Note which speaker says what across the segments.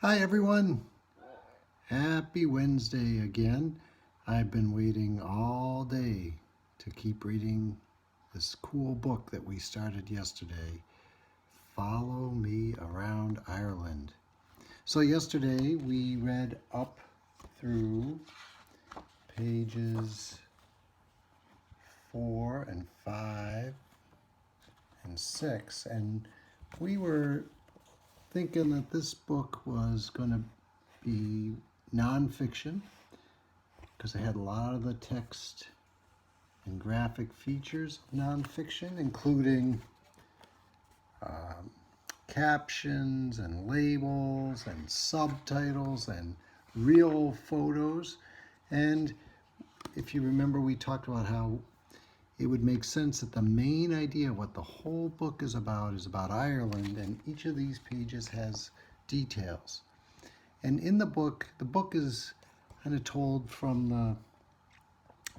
Speaker 1: Hi everyone. Happy Wednesday again. I've been waiting all day to keep reading this cool book that we started yesterday, Follow Me Around Ireland. So yesterday we read up through pages 4 and 5 and 6, and we were thinking that this book was going to be nonfiction because it had a lot of the text and graphic features of nonfiction, including captions and labels and subtitles and real photos. And if you remember, we talked about how it would make sense that the main idea, what the whole book is about Ireland, and each of these pages has details. And in the book is kind of told from the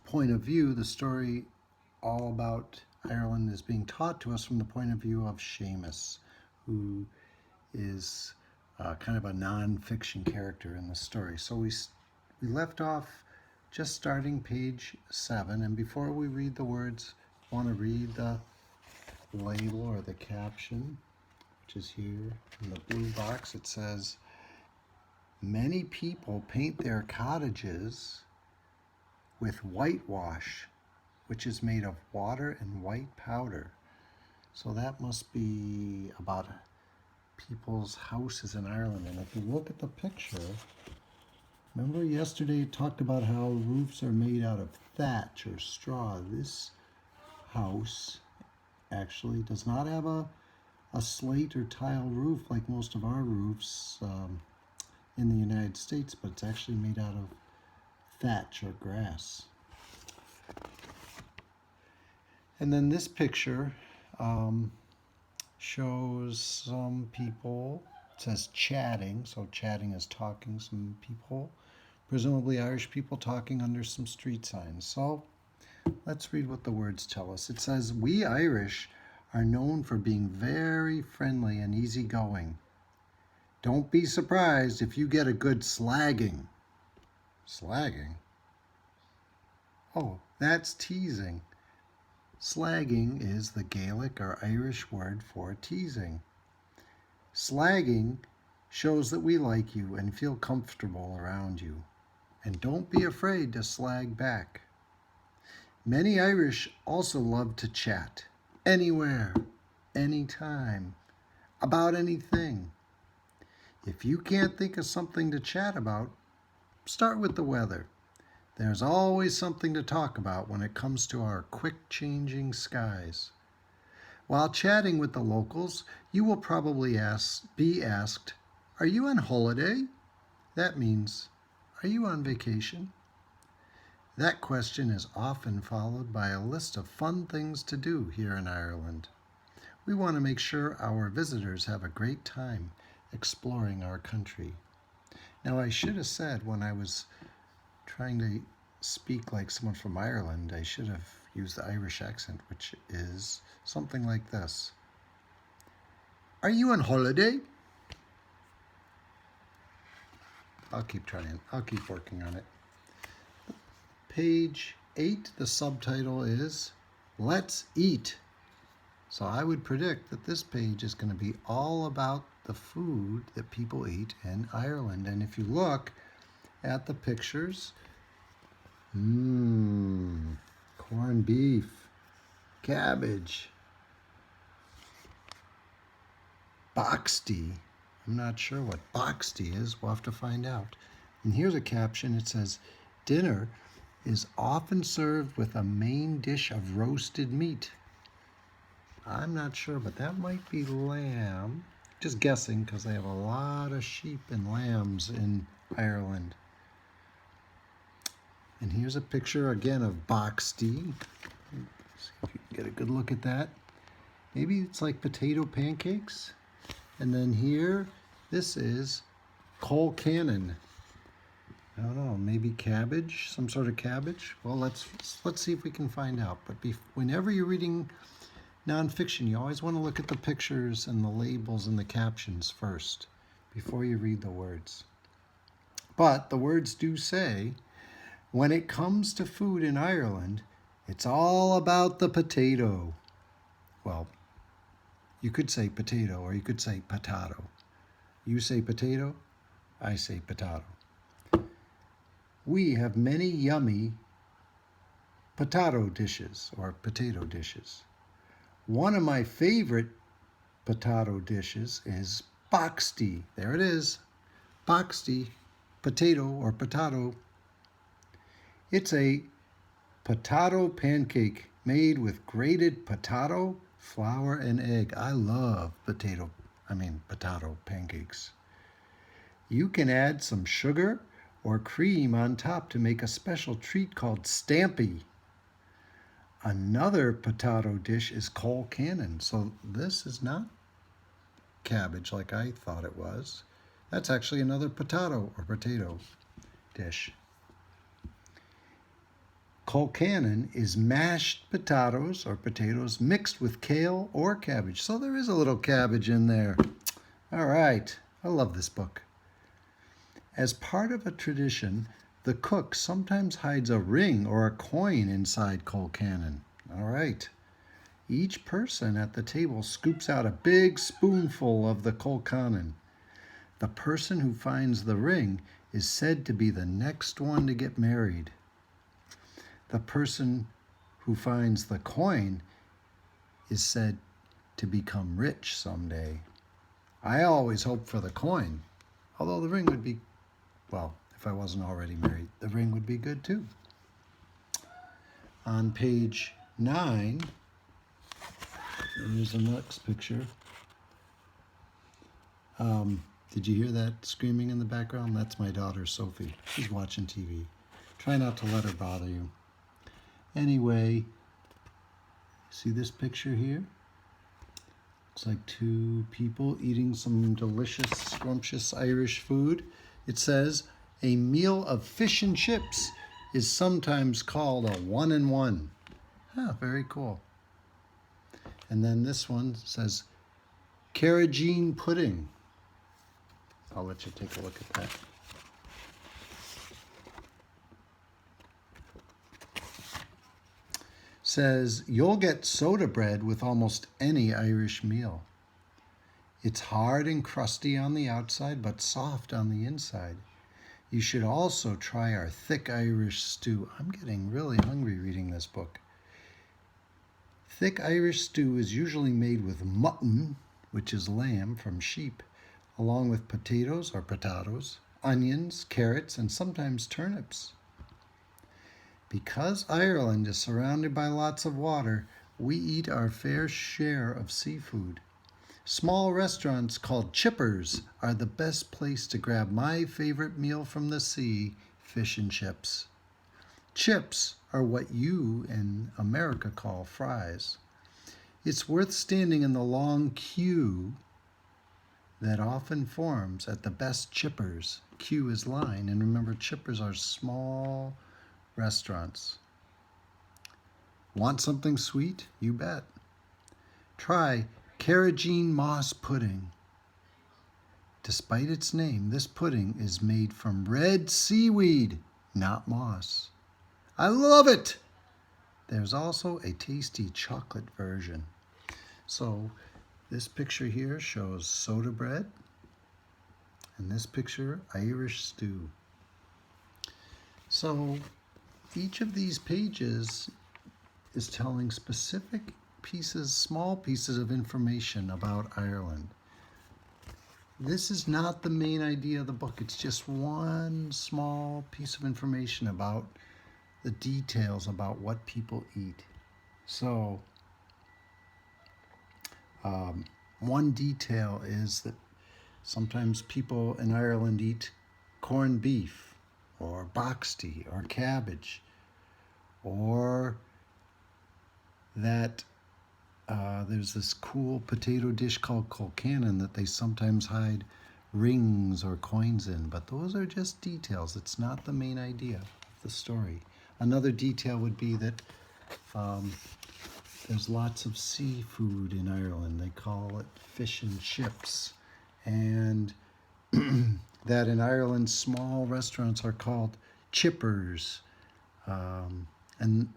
Speaker 1: point of view, the story all about Ireland is being taught to us from the point of view of Seamus, who is kind of a non-fiction character in the story. So we left off just starting page 7, and before we read the words, I want to read the label or the caption, which is here in the blue box. It says, "Many people paint their cottages with whitewash, which is made of water and white powder." So that must be about people's houses in Ireland. And if you look at the picture, remember yesterday it talked about how roofs are made out of thatch or straw. This house actually does not have a slate or tile roof like most of our roofs in the United States, but it's actually made out of thatch or grass. And then this picture shows some people. It says chatting, so chatting is talking. Some people, presumably Irish people, talking under some street signs. So let's read what the words tell us. It says, "We Irish are known for being very friendly and easygoing. Don't be surprised if you get a good slagging." Slagging? Oh, that's teasing. Slagging is the Gaelic or Irish word for teasing. Slagging shows that we like you and feel comfortable around you. And don't be afraid to slag back. Many Irish also love to chat, anywhere, anytime, about anything. If you can't think of something to chat about, start with the weather. There's always something to talk about when it comes to our quick-changing skies. While chatting with the locals, you will probably be asked, "Are you on holiday?" That means, "Are you on vacation?" That question is often followed by a list of fun things to do here in Ireland. We want to make sure our visitors have a great time exploring our country. Now, I should have said when I was trying to speak like someone from Ireland, I should have used the Irish accent, which is something like this. "Are you on holiday?" I'll keep trying. I'll keep working on it. Page 8, the subtitle is "Let's Eat." So I would predict that this page is going to be all about the food that people eat in Ireland. And if you look at the pictures, corned beef, cabbage, boxty. I'm not sure what boxty is. We'll have to find out. And here's a caption. It says, "Dinner is often served with a main dish of roasted meat." I'm not sure, but that might be lamb. Just guessing because they have a lot of sheep and lambs in Ireland. And here's a picture again of boxty. See if you can get a good look at that. Maybe it's like potato pancakes. And then here, this is colcannon. I don't know, maybe cabbage, some sort of cabbage. Well, let's see if we can find out. But whenever you're reading nonfiction, you always want to look at the pictures and the labels and the captions first. before you read the words. But the words do say, when it comes to food in Ireland, it's all about the potato. Well, you could say potato or you could say potato. You say potato, I say potato. We have many yummy potato dishes or potato dishes. One of my favorite potato dishes is boxty. There it is, boxty, potato or potato. It's a potato pancake made with grated potato, flour, and egg. I love potato pancakes. You can add some sugar or cream on top to make a special treat called stampy. Another potato dish is colcannon. So this is not cabbage like I thought it was. That's actually another potato or potato dish. Colcannon is mashed potatoes or potatoes mixed with kale or cabbage. So there is a little cabbage in there. All right, I love this book. As part of a tradition, the cook sometimes hides a ring or a coin inside colcannon. All right. Each person at the table scoops out a big spoonful of the colcannon. The person who finds the ring is said to be the next one to get married. The person who finds the coin is said to become rich someday. I always hope for the coin, although the ring would be, well, if I wasn't already married, the ring would be good too. On page 9, here's the next picture. Did you hear that screaming in the background? That's my daughter, Sophie. She's watching TV. Try not to let her bother you. Anyway, see this picture here? It's like two people eating some delicious, scrumptious Irish food. It says, a meal of fish and chips is sometimes called a 1-in-1. Huh, very cool. And then this one says, carrageen pudding. I'll let you take a look at that. Says, you'll get soda bread with almost any Irish meal. It's hard and crusty on the outside, but soft on the inside. You should also try our thick Irish stew. I'm getting really hungry reading this book. Thick Irish stew is usually made with mutton, which is lamb from sheep, along with potatoes or potatoes, onions, carrots, and sometimes turnips. Because Ireland is surrounded by lots of water, we eat our fair share of seafood. Small restaurants called chippers are the best place to grab my favorite meal from the sea, fish and chips. Chips are what you in America call fries. It's worth standing in the long queue that often forms at the best chippers. Queue is line, and remember, chippers are small restaurants. Want something sweet? You bet. Try carrageen moss pudding. Despite its name, this pudding is made from red seaweed, not moss. I love it! There's also a tasty chocolate version. So this picture here shows soda bread, and this picture, Irish stew. So each of these pages is telling specific pieces, small pieces of information about Ireland. This is not the main idea of the book. It's just one small piece of information about the details about what people eat. So one detail is that sometimes people in Ireland eat corned beef or boxty or cabbage, or that there's this cool potato dish called colcannon that they sometimes hide rings or coins in, but those are just details. It's not the main idea of the story. Another detail would be that there's lots of seafood in Ireland. They call it fish and chips. And that in Ireland small restaurants are called chippers. And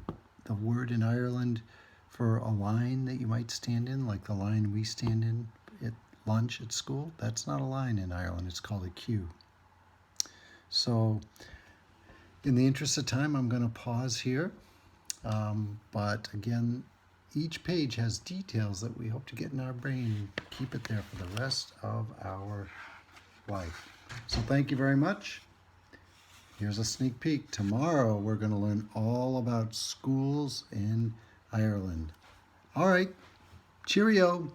Speaker 1: the word in Ireland for a line that you might stand in, like the line we stand in at lunch at school, that's not a line in Ireland. It's called a queue. So in the interest of time, I'm going to pause here. But again, each page has details that we hope to get in our brain and keep it there for the rest of our life. So thank you very much. Here's a sneak peek. Tomorrow we're going to learn all about schools in Ireland. All right, cheerio.